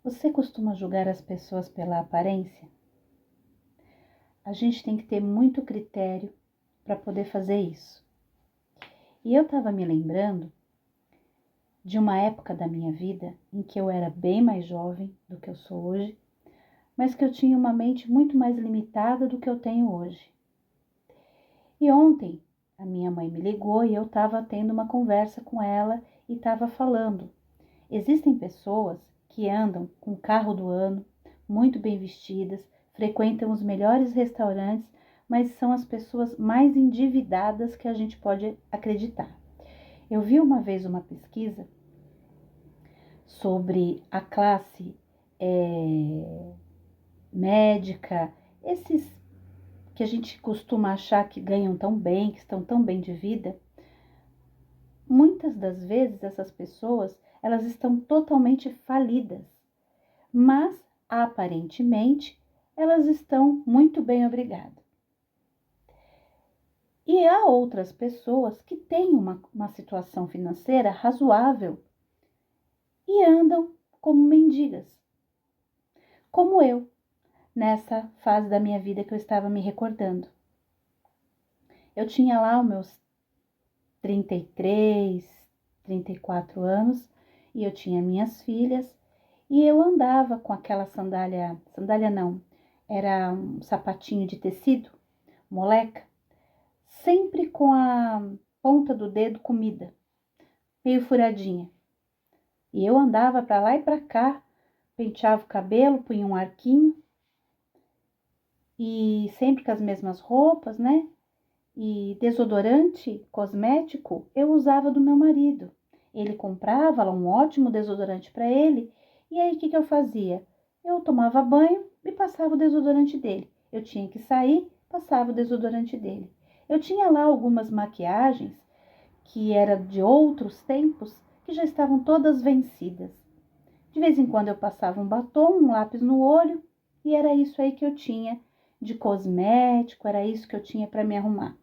Você costuma julgar as pessoas pela aparência? A gente tem que ter muito critério para poder fazer isso. E eu estava me lembrando de uma época da minha vida em que eu era bem mais jovem do que eu sou hoje, mas que eu tinha uma mente muito mais limitada do que eu tenho hoje. E ontem a minha mãe me ligou e eu estava tendo uma conversa com ela e estava falando. Existem pessoas que andam com o carro do ano, muito bem vestidas, frequentam os melhores restaurantes, mas são as pessoas mais endividadas que a gente pode acreditar. Eu vi uma vez uma pesquisa sobre a classe médica, esses que a gente costuma achar que ganham tão bem, que estão tão bem de vida. Muitas das vezes essas pessoas, elas estão totalmente falidas, mas aparentemente elas estão muito bem, obrigada. E há outras pessoas que têm uma situação financeira razoável e andam como mendigas, como eu, nessa fase da minha vida que eu estava me recordando. Eu tinha lá os meus 33, 34 anos e eu tinha minhas filhas e eu andava com aquela sandália não, era um sapatinho de tecido, moleca, sempre com a ponta do dedo comida, meio furadinha. E eu andava para lá e para cá, penteava o cabelo, punha um arquinho e sempre com as mesmas roupas, né? E desodorante, cosmético, eu usava do meu marido. Ele comprava lá um ótimo desodorante para ele. E aí o que eu fazia? Eu tomava banho e passava o desodorante dele. Eu tinha que sair, passava o desodorante dele. Eu tinha lá algumas maquiagens que eram de outros tempos que já estavam todas vencidas. De vez em quando eu passava um batom, um lápis no olho e era isso aí que eu tinha de cosmético, era isso que eu tinha para me arrumar.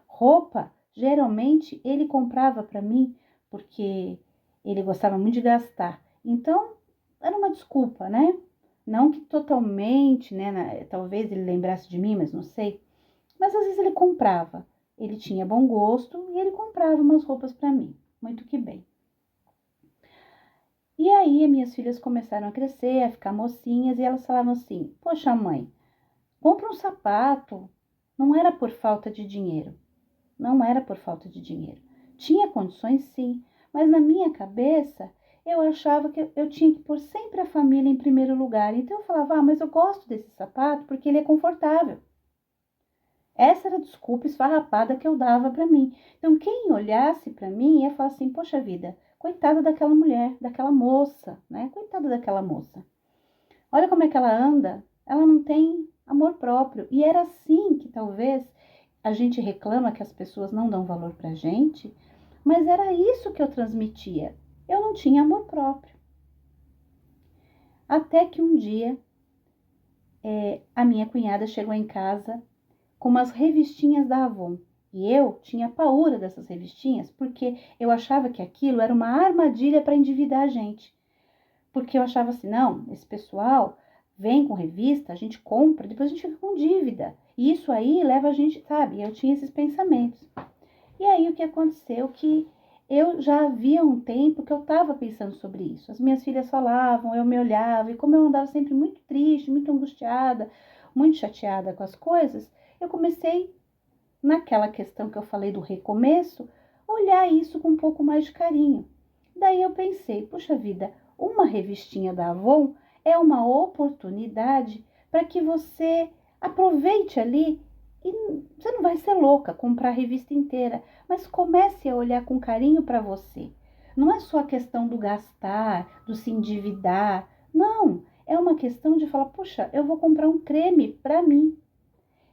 Roupa, geralmente, ele comprava para mim porque ele gostava muito de gastar. Então, era uma desculpa, né? Não que totalmente, né? Talvez ele lembrasse de mim, mas não sei. Mas às vezes ele comprava. Ele tinha bom gosto e ele comprava umas roupas para mim. Muito que bem. E aí, minhas filhas começaram a crescer, a ficar mocinhas, e elas falavam assim: poxa, mãe, compra um sapato. Não era por falta de dinheiro. Não era por falta de dinheiro. Tinha condições, sim, mas na minha cabeça eu achava que eu tinha que pôr sempre a família em primeiro lugar. Então eu falava, mas eu gosto desse sapato porque ele é confortável. Essa era a desculpa esfarrapada que eu dava para mim. Então quem olhasse para mim ia falar assim, poxa vida, coitada daquela mulher, daquela moça, né? Coitada daquela moça. Olha como é que ela anda, ela não tem amor próprio. E era assim que talvez a gente reclama que as pessoas não dão valor pra gente, mas era isso que eu transmitia. Eu não tinha amor próprio. Até que um dia, a minha cunhada chegou em casa com umas revistinhas da Avon. E eu tinha paura dessas revistinhas, porque eu achava que aquilo era uma armadilha para endividar a gente. Porque eu achava assim, não, esse pessoal vem com revista, a gente compra, depois a gente fica com dívida. E isso aí leva a gente, sabe? Eu tinha esses pensamentos. E aí o que aconteceu? Que eu já havia um tempo que eu estava pensando sobre isso. As minhas filhas falavam, eu me olhava, e como eu andava sempre muito triste, muito angustiada, muito chateada com as coisas, eu comecei, naquela questão que eu falei do recomeço, olhar isso com um pouco mais de carinho. Daí eu pensei, puxa vida, uma revistinha da Avon é uma oportunidade para que você aproveite ali e você não vai ser louca comprar a revista inteira, mas comece a olhar com carinho para você. Não é só a questão do gastar, do se endividar, não. É uma questão de falar, puxa, eu vou comprar um creme para mim.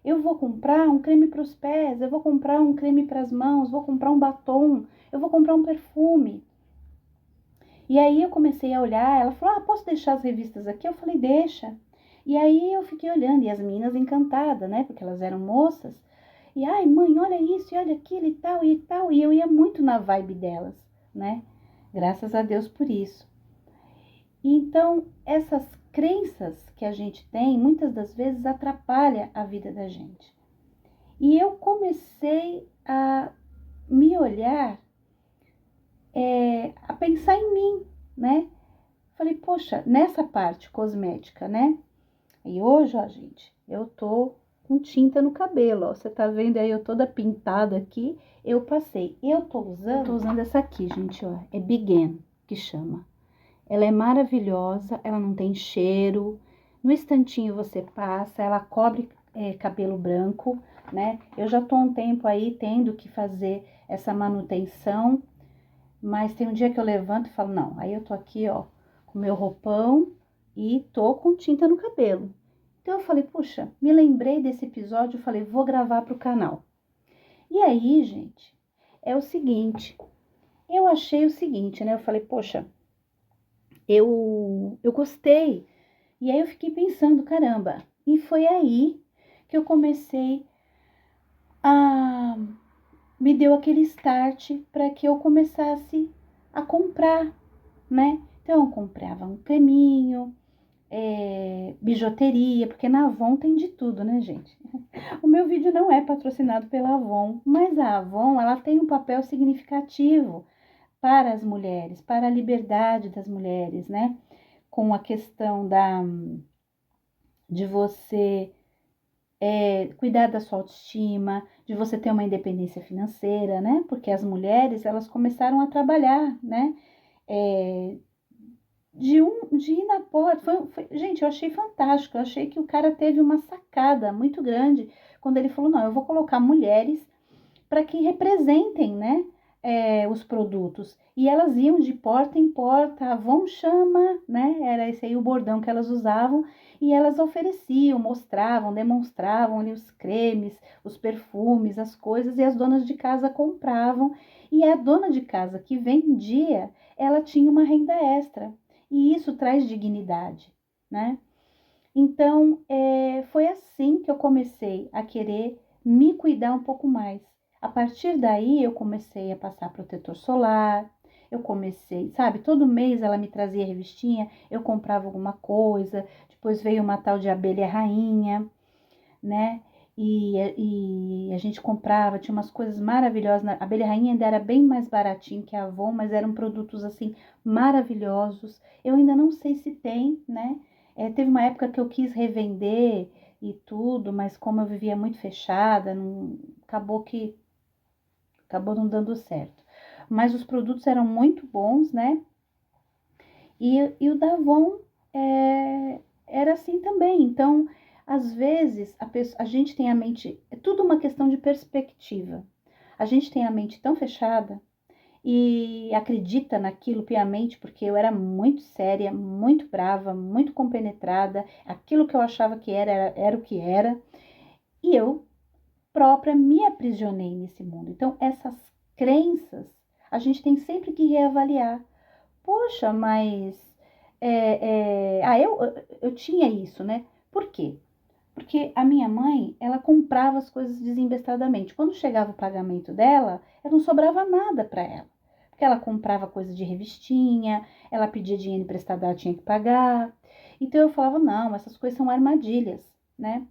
Eu vou comprar um creme para os pés, eu vou comprar um creme para as mãos, vou comprar um batom, eu vou comprar um perfume. E aí eu comecei a olhar, ela falou, posso deixar as revistas aqui? Eu falei, deixa. E aí eu fiquei olhando, e as meninas encantadas, né, porque elas eram moças. E, ai mãe, olha isso, e olha aquilo e tal, e tal. E eu ia muito na vibe delas, né, graças a Deus por isso. E então, essas crenças que a gente tem, muitas das vezes atrapalha a vida da gente. E eu comecei a me olhar, a pensar em mim, né? Falei, poxa, nessa parte cosmética, né? E hoje, ó, gente, eu tô com tinta no cabelo, ó. Você tá vendo aí, eu toda pintada aqui. Eu passei. Eu tô usando essa aqui, gente, ó. É Begin, que chama. Ela é maravilhosa, ela não tem cheiro. No instantinho você passa, ela cobre cabelo branco, né? Eu já tô há um tempo aí tendo que fazer essa manutenção, mas tem um dia que eu levanto e falo, não, aí eu tô aqui, ó, com meu roupão e tô com tinta no cabelo. Então eu falei, puxa, me lembrei desse episódio, eu falei, vou gravar pro canal. E aí, gente, é o seguinte, eu achei o seguinte, né? Eu falei, poxa, eu gostei. E aí eu fiquei pensando, caramba, e foi aí que eu comecei a me deu aquele start para que eu começasse a comprar, né? Então eu comprava um creminho, bijuteria, porque na Avon tem de tudo, né, gente? O meu vídeo não é patrocinado pela Avon, mas a Avon, ela tem um papel significativo para as mulheres, para a liberdade das mulheres, né? Com a questão de você cuidar da sua autoestima, de você ter uma independência financeira, né? Porque as mulheres, elas começaram a trabalhar, né? É, de ir na porta. Gente, eu achei fantástico. Eu achei que o cara teve uma sacada muito grande quando ele falou: não, eu vou colocar mulheres para que representem, né? Os produtos. E elas iam de porta em porta, a Avon chama, né? Era esse aí o bordão que elas usavam, e elas ofereciam, mostravam, demonstravam ali os cremes, os perfumes, as coisas, e as donas de casa compravam. E a dona de casa que vendia, ela tinha uma renda extra. E isso traz dignidade, né? Então, foi assim que eu comecei a querer me cuidar um pouco mais. A partir daí, eu comecei a passar protetor solar, eu comecei, sabe, todo mês ela me trazia revistinha, eu comprava alguma coisa, depois veio uma tal de abelha rainha, né? E a gente comprava, tinha umas coisas maravilhosas. A abelha rainha ainda era bem mais baratinho que a Avon, mas eram produtos assim maravilhosos. Eu ainda não sei se tem, né? Teve uma época que eu quis revender e tudo, mas como eu vivia muito fechada, acabou não dando certo. Mas os produtos eram muito bons, né? E o da Avon era assim também. Então, às vezes, a gente tem a mente, é tudo uma questão de perspectiva. A gente tem a mente tão fechada e acredita naquilo piamente, porque eu era muito séria, muito brava, muito compenetrada. Aquilo que eu achava que era o que era. E eu própria me aprisionei nesse mundo. Então, essas crenças, a gente tem sempre que reavaliar. Poxa, mas eu tinha isso, né? Por quê? Porque a minha mãe, ela comprava as coisas desembestadamente. Quando chegava o pagamento dela, não sobrava nada para ela. Porque ela comprava coisa de revistinha, ela pedia dinheiro emprestado, ela tinha que pagar. Então eu falava, não, essas coisas são armadilhas, né?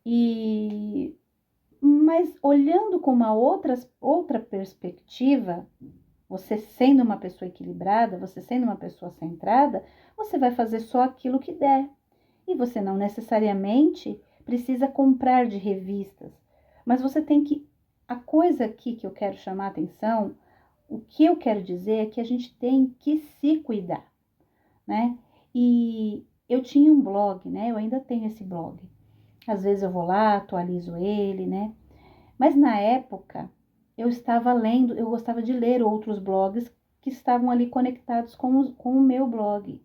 E mas olhando com uma outra perspectiva, você sendo uma pessoa equilibrada, você sendo uma pessoa centrada, você vai fazer só aquilo que der. E você não necessariamente precisa comprar de revistas. Mas você tem que. A coisa aqui que eu quero chamar a atenção, o que eu quero dizer é que a gente tem que se cuidar, né? E eu tinha um blog, né? Eu ainda tenho esse blog. Às vezes eu vou lá, atualizo ele, né? Mas na época eu estava lendo, eu gostava de ler outros blogs que estavam ali conectados com o meu blog.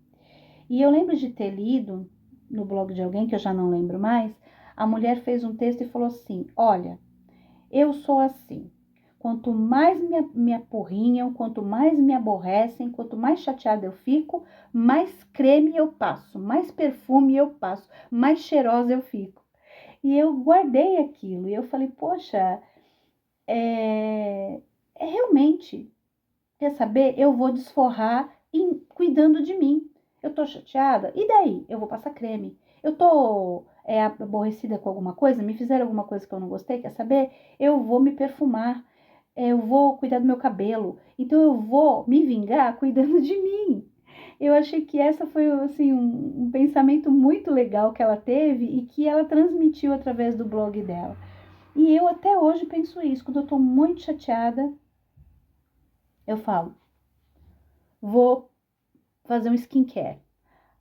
E eu lembro de ter lido no blog de alguém, que eu já não lembro mais, a mulher fez um texto e falou assim: olha, eu sou assim. Quanto mais me apurrinham, quanto mais me aborrecem, quanto mais chateada eu fico, mais creme eu passo, mais perfume eu passo, mais cheirosa eu fico. E eu guardei aquilo e eu falei, poxa, realmente, quer saber? Eu vou desforrar cuidando de mim. Eu tô chateada, e daí? Eu vou passar creme. Eu tô aborrecida com alguma coisa, me fizeram alguma coisa que eu não gostei, quer saber? Eu vou me perfumar, eu vou cuidar do meu cabelo. Então eu vou me vingar cuidando de mim. Eu achei que essa foi assim um pensamento muito legal que ela teve e que ela transmitiu através do blog dela. E eu até hoje penso isso, quando eu tô muito chateada, eu falo, vou fazer um skincare.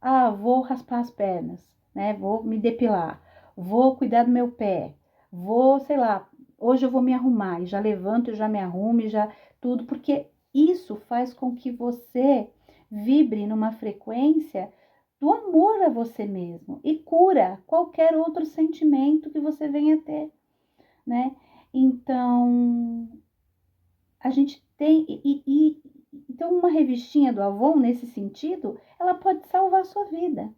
Ah, vou raspar as pernas, né? Vou me depilar, vou cuidar do meu pé, vou, sei lá, hoje eu vou me arrumar e já levanto, e já me arrumo, e já tudo, porque isso faz com que você vibre numa frequência do amor a você mesmo e cura qualquer outro sentimento que você venha ter, né? Então, a gente tem então uma revistinha do Avon nesse sentido, ela pode salvar a sua vida.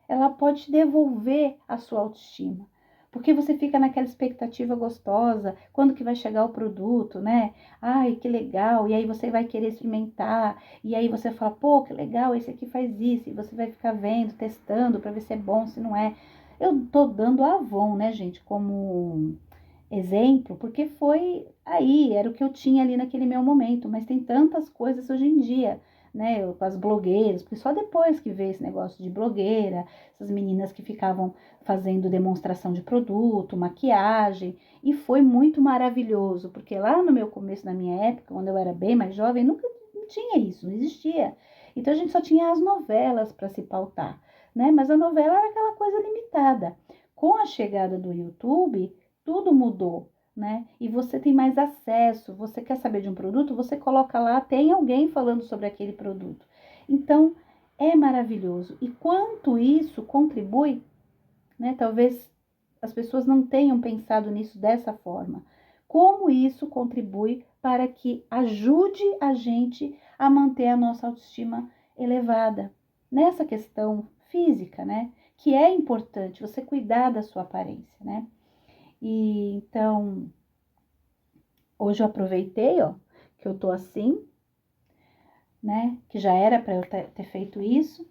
Ela pode te devolver a sua autoestima. Porque você fica naquela expectativa gostosa, quando que vai chegar o produto, né? Ai, que legal. E aí você vai querer experimentar. E aí você fala, pô, que legal, esse aqui faz isso. E você vai ficar vendo, testando para ver se é bom, se não é. Eu tô dando a Avon, né, gente, como exemplo, porque foi aí, era o que eu tinha ali naquele meu momento, mas tem tantas coisas hoje em dia, né, com as blogueiras, porque só depois que veio esse negócio de blogueira, essas meninas que ficavam fazendo demonstração de produto, maquiagem, e foi muito maravilhoso, porque lá no meu começo, na minha época, quando eu era bem mais jovem, nunca não tinha isso, não existia. Então a gente só tinha as novelas para se pautar, né, mas a novela era aquela coisa limitada. Com a chegada do YouTube, tudo mudou, né? E você tem mais acesso. Você quer saber de um produto? Você coloca lá, tem alguém falando sobre aquele produto. Então, é maravilhoso. E quanto isso contribui, né? Talvez as pessoas não tenham pensado nisso dessa forma. Como isso contribui para que ajude a gente a manter a nossa autoestima elevada nessa questão física, né? Que é importante você cuidar da sua aparência, né? E então, hoje eu aproveitei, ó, que eu tô assim, né? Que já era para eu ter feito isso.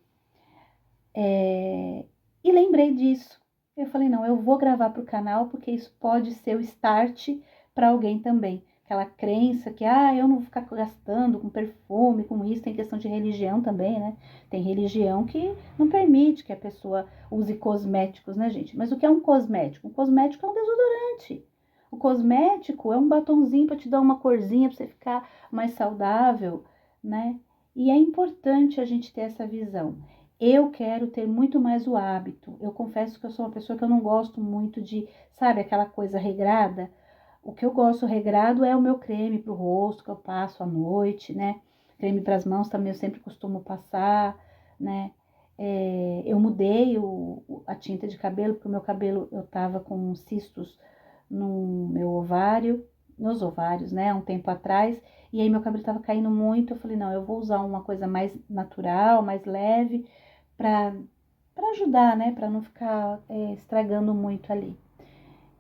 E lembrei disso. Eu falei, não, eu vou gravar para o canal, porque isso pode ser o start para alguém também. Aquela crença que, eu não vou ficar gastando com perfume, com isso, tem questão de religião também, né? Tem religião que não permite que a pessoa use cosméticos, né, gente? Mas o que é um cosmético? Um cosmético é um desodorante. O cosmético é um batonzinho para te dar uma corzinha para você ficar mais saudável, né? E é importante a gente ter essa visão. Eu quero ter muito mais o hábito. Eu confesso que eu sou uma pessoa que eu não gosto muito de, sabe, aquela coisa regrada. O que eu gosto regrado é o meu creme para o rosto, que eu passo à noite, né? Creme para as mãos também eu sempre costumo passar, né? Eu mudei a tinta de cabelo, porque o meu cabelo, eu tava com cistos no meu ovário, nos ovários, né? Há um tempo atrás. E aí meu cabelo tava caindo muito. Eu falei, não, eu vou usar uma coisa mais natural, mais leve, para ajudar, né? Para não ficar estragando muito ali.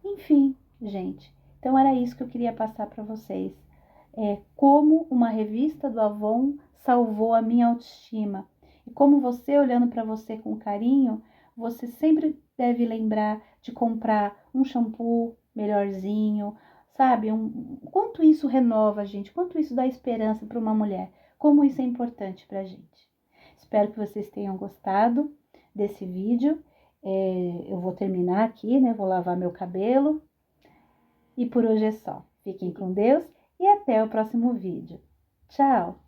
Enfim, gente. Então era isso que eu queria passar para vocês. Como uma revista do Avon salvou a minha autoestima. E como você, olhando para você com carinho, você sempre deve lembrar de comprar um shampoo melhorzinho, sabe? Quanto isso renova a gente, quanto isso dá esperança para uma mulher, como isso é importante para a gente. Espero que vocês tenham gostado desse vídeo. Eu vou terminar aqui, né? Vou lavar meu cabelo. E por hoje é só. Fiquem com Deus e até o próximo vídeo. Tchau!